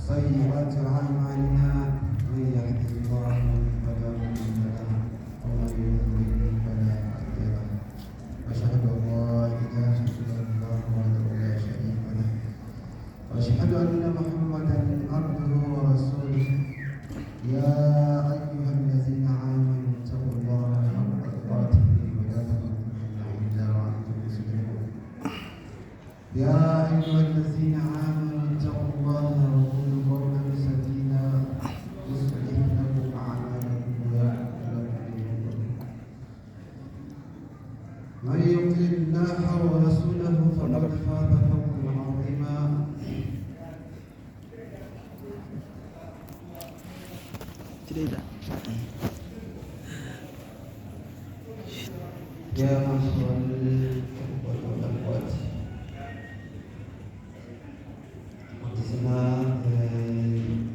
سيئات أعمالنا من يهده الله فلا مضل له ومن يضلل فلا هادي له أشهد أن لا إله إلا الله وحده لا شريك له وأشهد أن محمدا عبده ورسوله يا أيها الذين آمنوا اتقوا الله حق تقاته ولا تموتن إلا وأنتم مسلمون يا أيها الذين آمنوا اتقوا الله وقولوا قولا سديدا يصلح لكم أعمالكم ويغفر لكم ذنوبكم من يطع الله ورسوله فقد فاز فوزا عظيما يا معشر الإخوة والأخوات حدثنا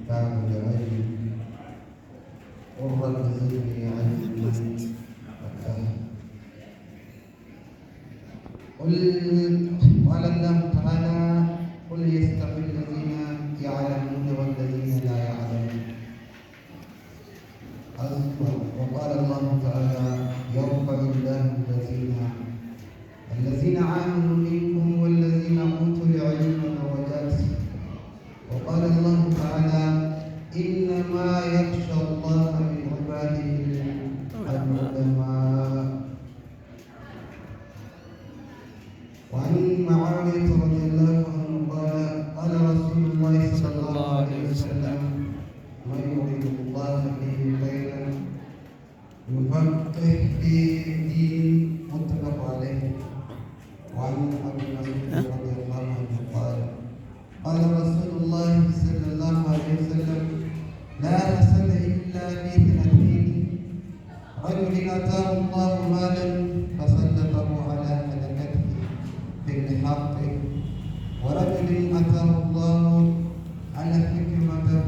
بعض العلم قرة زيني علم قال الله تعالى قل يستوي الذين يعلمون والذين لا يعلمون وقال الله تعالى يرفع الله الذين آمنوا منكم والذين أوتوا العلم درجات وقال الله تعالى إنما يخشى الله من عباده العلماء وعن معاوية رضي الله عنه قال رسول الله صلى الله عليه وسلم من يريد الله به خيرا يفقه في الدين متفق عليه وعن ابي مسعود رضي الله عنه قال رسول الله صلى الله عليه وسلم لا حسد الا في اثنتين رجل اتاه الله مالا فسلطه على هلكته بالحق ورجل اتاه الله على حكمه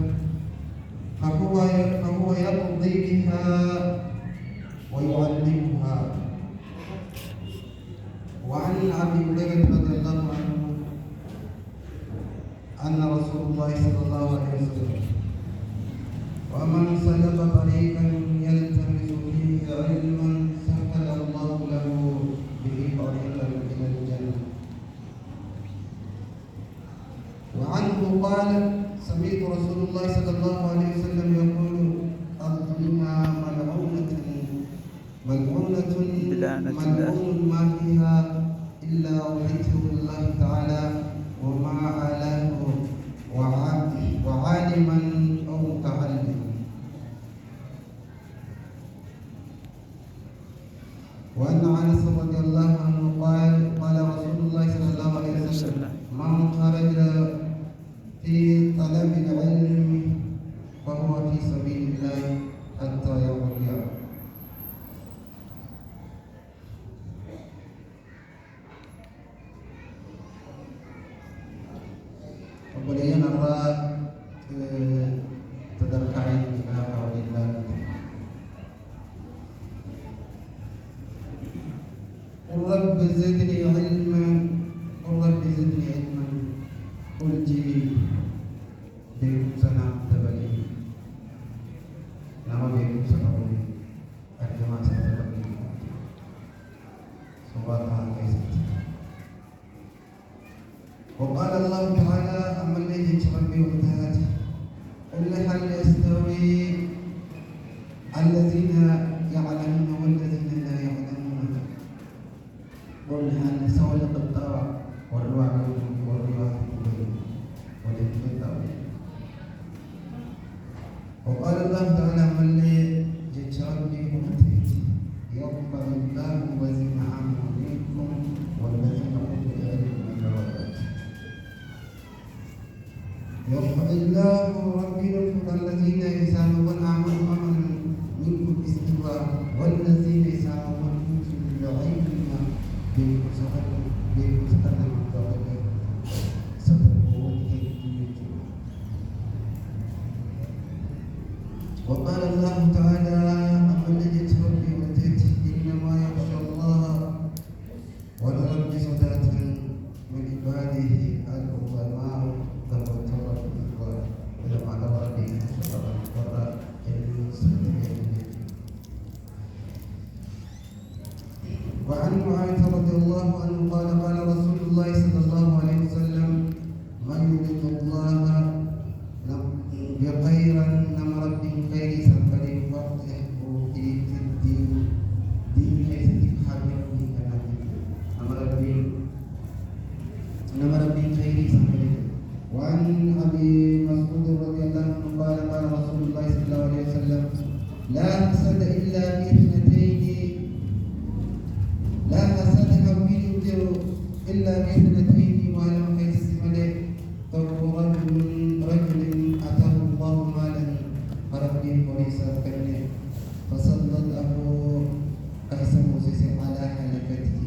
فهو يقضي بها ويعلمها وعن ابي هريره رضي الله عنه ان رسول الله صلى الله عليه وسلم ومن سلك طريقا يلتمس فيه علما سهل الله له به طريقا الى الجنه وعنه قال سمعت رسول الله صلى الله عليه وسلم يقول الدنيا ملعونة ما فيها إلا وحيته الله تعالى وما علاه وعالما أو متعلما وأن أنس رضي الله عنه قال رسول الله صلى الله عليه وسلم من خرج في طلب العلم فهو في سبيل الله حتى يرجع kemudian apa terkait dengan kaulilah Rabb zidni ilman Rabb zidni ilman uji Bekum sana tabali nama bekum sana uli agama sana tabali subhanahu wa ta'ala وقال الله تعالى أما الذي تربي وانتهت قل هل يستوي الذين يعلمون والذين لا يعلمون قل هل سوى القطاع والرعد والرياض والانتهاء وقال الله تعالى أما الذي تربي وانتهت يرفع الله الذين آمنوا منكم والذين أوتوا العلم درجات يرفع الله ربكم الذين يسامون عملوا عملا منكم باستمرار والذين يسامون في العلم بمستقدم الدرجة وقال الله تعالى أما الذي تربي وتأتي إنما يخشى الله ولرب صداة من عباده العلماء ذوي الطرف ربي خير سمعه. وعن أبي مسعود رضي الله عنه قال قال رسول الله صلى الله عليه وسلم لا حسد إلا باثنتين، لا حسد كوين إلا باثنتين وعلى كيس سمعه. فهو رجل أتاه الله مالا فربي وليس كنه فسلطه كيس موسى على هلكته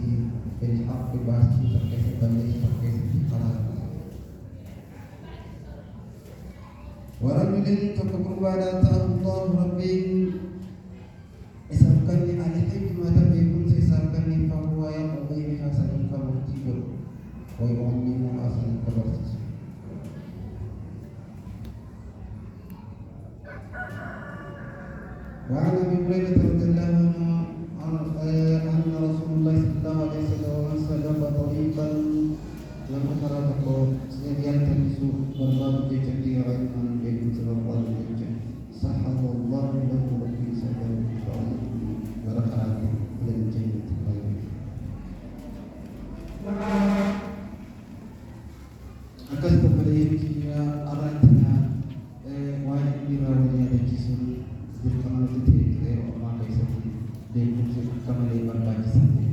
بالحق باسكي فكيس بلش فكيس بقرار. ورجل تكبر بعد أتاه الله ربي إسابقني على حكمة بكم سيسابقني فهو يقضي بحسن كمكتبه ويعلم حسن كبرته. وعن ابي هريره رضي الله عنه ان رسول الله صلى الله عليه وسلم سلك طريقا لم ترده يلتمس والباب جديرا من بيت الله صحه الله له وفي سبب ورفعه الى الجنه. akan kembali kita arahnya wajib dirawatnya dan jisun berkamal itu tidak orang biasa dan mungkin kembali berbagi saja.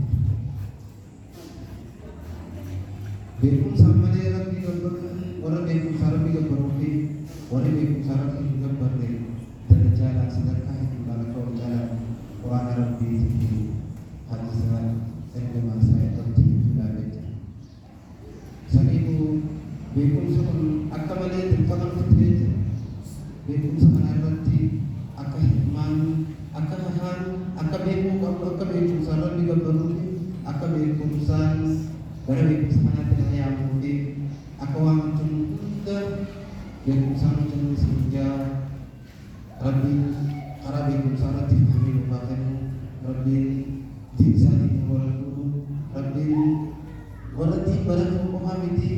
Berkum sama dia lagi gambar orang berkum sarap juga berumpi orang berkum sarap juga berde dan jalan sedekah itu dalam kau jalan orang Arab di hadisnya saya masa itu tidak ada. Sanibu berkum sama akamale terpangan itu berkum sama nanti akahman akahan akabeku akabeku sarap juga berumpi akabeku san Barabi kusana tena ya mudi akawang tunda beku sana tena sinja Rabbi Arabi kusana tifahmi lupakan Rabbi jinsani muraku Rabbi warati baraku muhamidi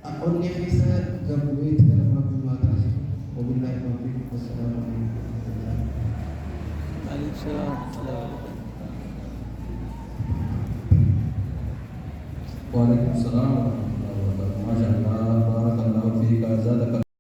akon nefisa gabuwe dalam Rabbi matras wabillahi taufiq wassalamu alaikum. Waalaikumsalam.